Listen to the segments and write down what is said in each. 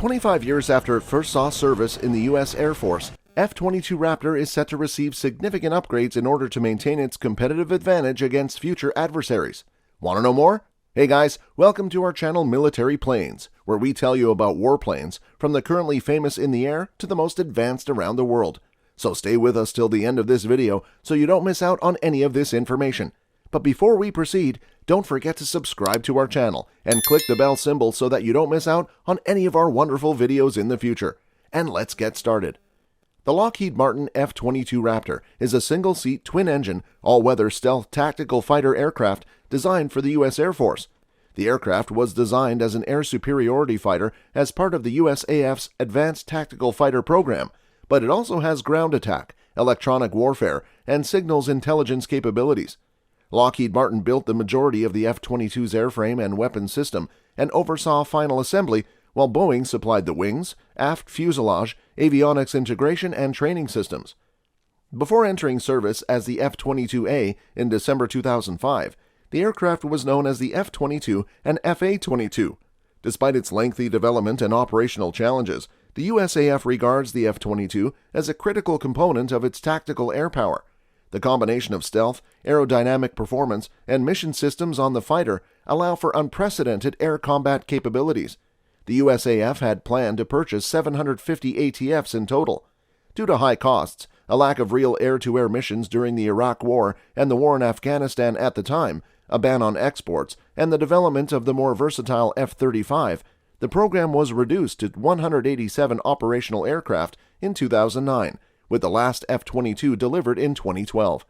25 years after it first saw service in the U.S. Air Force, F-22 Raptor is set to receive significant upgrades in order to maintain its competitive advantage against future adversaries. Want to know more? Hey guys, welcome to our channel Military Planes, where we tell you about warplanes, from the currently famous in the air to the most advanced around the world. So stay with us till the end of this video so you don't miss out on any of this information. But before we proceed, don't forget to subscribe to our channel and click the bell symbol so that you don't miss out on any of our wonderful videos in the future. And let's get started. The Lockheed Martin F-22 Raptor is a single-seat, twin-engine, all-weather stealth tactical fighter aircraft designed for the U.S. Air Force. The aircraft was designed as an air superiority fighter as part of the USAF's Advanced Tactical Fighter program, but it also has ground attack, electronic warfare, and signals intelligence capabilities. Lockheed Martin built the majority of the F-22's airframe and weapons system and oversaw final assembly, while Boeing supplied the wings, aft fuselage, avionics integration, and training systems. Before entering service as the F-22A in December 2005, the aircraft was known as the F-22 and FA-22. Despite its lengthy development and operational challenges, the USAF regards the F-22 as a critical component of its tactical air power. The combination of stealth, aerodynamic performance, and mission systems on the fighter allow for unprecedented air combat capabilities. The USAF had planned to purchase 750 ATFs in total. Due to high costs, a lack of real air-to-air missions during the Iraq War and the war in Afghanistan at the time, a ban on exports, and the development of the more versatile F-35, the program was reduced to 187 operational aircraft in 2009, with the last F-22 delivered in 2012.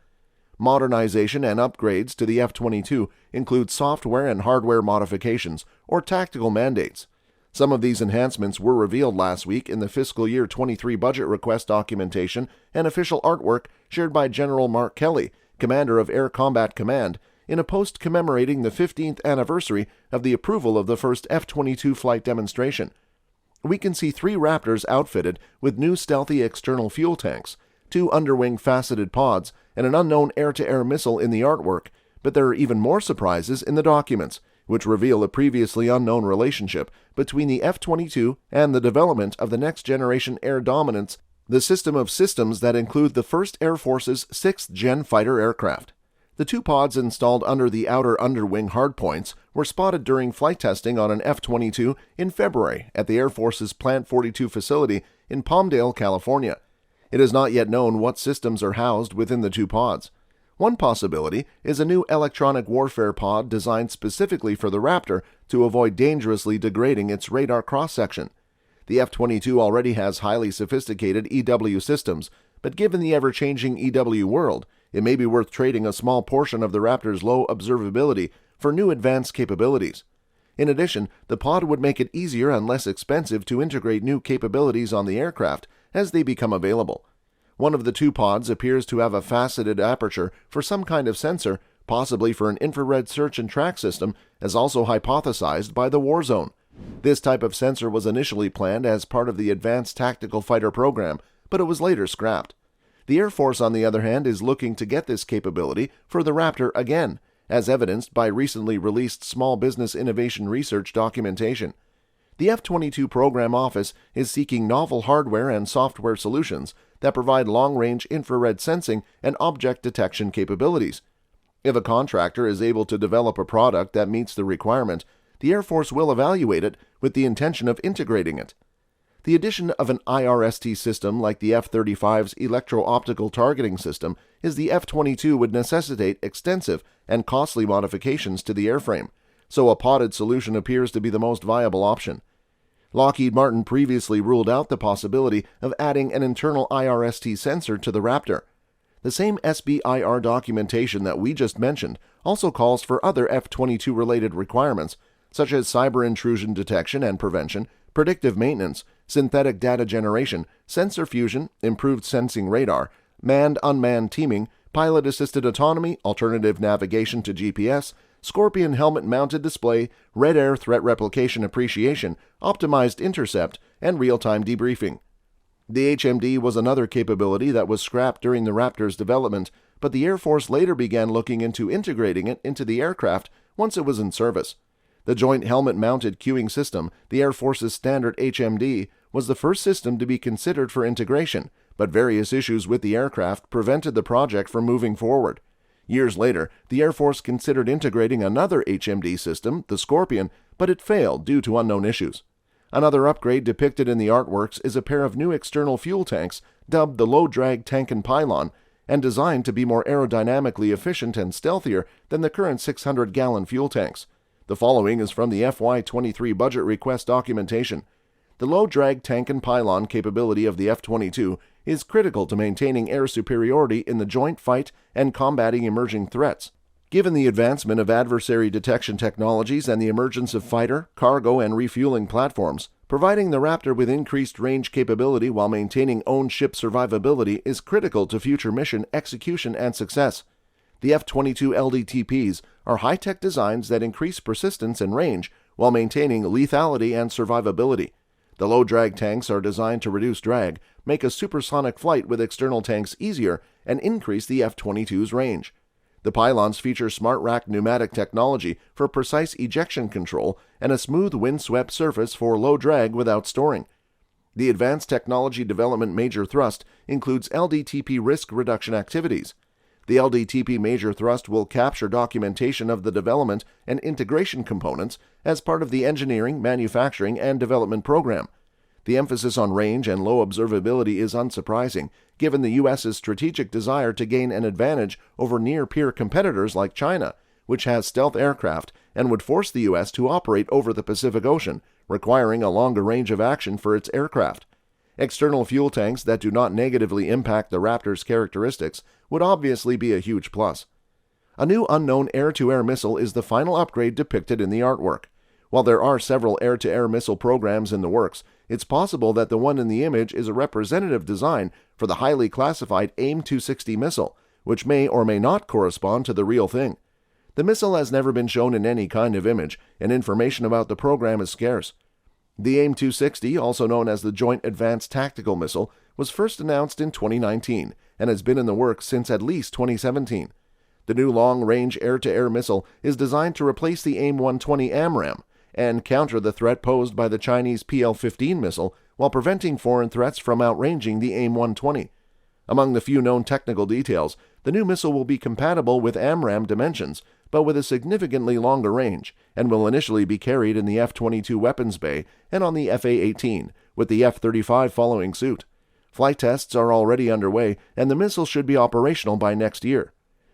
Modernization and upgrades to the F-22 include software and hardware modifications or tactical mandates. Some of these enhancements were revealed last week in the fiscal year 23 budget request documentation and official artwork shared by General Mark Kelly, Commander of Air Combat Command, in a post commemorating the 15th anniversary of the approval of the first F-22 flight demonstration. We can see 3 Raptors outfitted with new stealthy external fuel tanks, 2 underwing faceted pods, and an unknown air-to-air missile in the artwork, but there are even more surprises in the documents, which reveal a previously unknown relationship between the F-22 and the development of the next-generation air dominance, the system of systems that include the 1st Air Force's 6th-gen fighter aircraft. The 2 pods installed under the outer underwing hardpoints were spotted during flight testing on an F-22 in February at the Air Force's Plant 42 facility in Palmdale, California. It is not yet known what systems are housed within the 2 pods. One possibility is a new electronic warfare pod designed specifically for the Raptor to avoid dangerously degrading its radar cross-section. The F-22 already has highly sophisticated EW systems, but given the ever-changing EW world, it may be worth trading a small portion of the Raptor's low observability for new advanced capabilities. In addition, the pod would make it easier and less expensive to integrate new capabilities on the aircraft as they become available. One of the 2 pods appears to have a faceted aperture for some kind of sensor, possibly for an infrared search and track system, as also hypothesized by the Warzone. This type of sensor was initially planned as part of the Advanced Tactical Fighter program, but it was later scrapped. The Air Force, on the other hand, is looking to get this capability for the Raptor again, as evidenced by recently released Small Business Innovation Research documentation. The F-22 Program Office is seeking novel hardware and software solutions that provide long-range infrared sensing and object detection capabilities. If a contractor is able to develop a product that meets the requirement, the Air Force will evaluate it with the intention of integrating it. The addition of an IRST system like the F-35's electro-optical targeting system is the F-22 would necessitate extensive and costly modifications to the airframe, so a podded solution appears to be the most viable option. Lockheed Martin previously ruled out the possibility of adding an internal IRST sensor to the Raptor. The same SBIR documentation that we just mentioned also calls for other F-22 related requirements, such as cyber intrusion detection and prevention, predictive maintenance, synthetic data generation, sensor fusion, improved sensing radar, manned-unmanned teaming, pilot-assisted autonomy, alternative navigation to GPS, Scorpion helmet-mounted display, red air threat replication appreciation, optimized intercept, and real-time debriefing. The HMD was another capability that was scrapped during the Raptor's development, but the Air Force later began looking into integrating it into the aircraft once it was in service. The Joint Helmet-Mounted Cueing System, the Air Force's standard HMD, was the first system to be considered for integration, but various issues with the aircraft prevented the project from moving forward. Years later, the Air Force considered integrating another HMD system, the Scorpion, but it failed due to unknown issues. Another upgrade depicted in the artworks is a pair of new external fuel tanks, dubbed the low-drag tank and pylon, and designed to be more aerodynamically efficient and stealthier than the current 600-gallon fuel tanks. The following is from the FY23 budget request documentation. The low-drag tank and pylon capability of the F-22 is critical to maintaining air superiority in the joint fight and combating emerging threats. Given the advancement of adversary detection technologies and the emergence of fighter, cargo, and refueling platforms, providing the Raptor with increased range capability while maintaining own ship survivability is critical to future mission execution and success. The F-22 LDTPs are high-tech designs that increase persistence and range while maintaining lethality and survivability. The low-drag tanks are designed to reduce drag, make a supersonic flight with external tanks easier, and increase the F-22's range. The pylons feature smart rack pneumatic technology for precise ejection control and a smooth windswept surface for low drag without storing. The Advanced Technology Development Major Thrust includes LDTP risk reduction activities. The LDTP Major Thrust will capture documentation of the development and integration components as part of the engineering, manufacturing, and development program. The emphasis on range and low observability is unsurprising, given the U.S.'s strategic desire to gain an advantage over near-peer competitors like China, which has stealth aircraft and would force the U.S. to operate over the Pacific Ocean, requiring a longer range of action for its aircraft. External fuel tanks that do not negatively impact the Raptor's characteristics would obviously be a huge plus. A new unknown air-to-air missile is the final upgrade depicted in the artwork. While there are several air-to-air missile programs in the works, it's possible that the one in the image is a representative design for the highly classified AIM-260 missile, which may or may not correspond to the real thing. The missile has never been shown in any kind of image, and information about the program is scarce. The AIM-260, also known as the Joint Advanced Tactical Missile, was first announced in 2019 and has been in the works since at least 2017. The new long-range air-to-air missile is designed to replace the AIM-120 AMRAAM and counter the threat posed by the Chinese PL-15 missile while preventing foreign threats from outranging the AIM-120. Among the few known technical details, the new missile will be compatible with AMRAAM dimensions, but with a significantly longer range, and will initially be carried in the F-22 weapons bay and on the FA-18, with the F-35 following suit. Flight tests are already underway, and the missile should be operational by next year.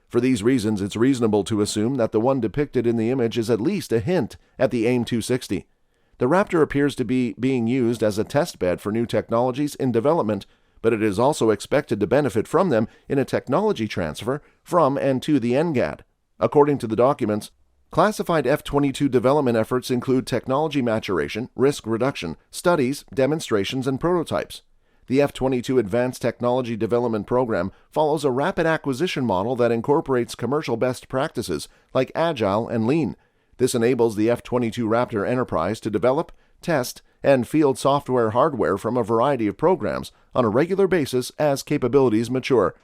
For these reasons, it's reasonable to assume that the one depicted in the image is at least a hint at the AIM-260. The Raptor appears to be being used as a test bed for new technologies in development, but it is also expected to benefit from them in a technology transfer from and to the NGAD. According to the documents, classified F-22 development efforts include technology maturation, risk reduction, studies, demonstrations, and prototypes. The F-22 Advanced Technology Development Program follows a rapid acquisition model that incorporates commercial best practices like Agile and Lean. This enables the F-22 Raptor enterprise to develop, test, and field software hardware from a variety of programs on a regular basis as capabilities mature.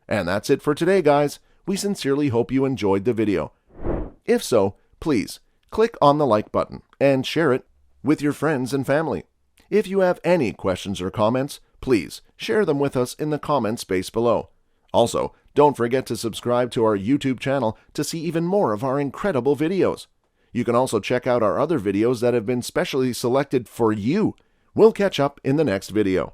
And that's it for today, guys. We sincerely hope you enjoyed the video. If so, please click on the like button and share it with your friends and family. If you have any questions or comments, please share them with us in the comment space below. Also, don't forget to subscribe to our YouTube channel to see even more of our incredible videos. You can also check out our other videos that have been specially selected for you. We'll catch up in the next video.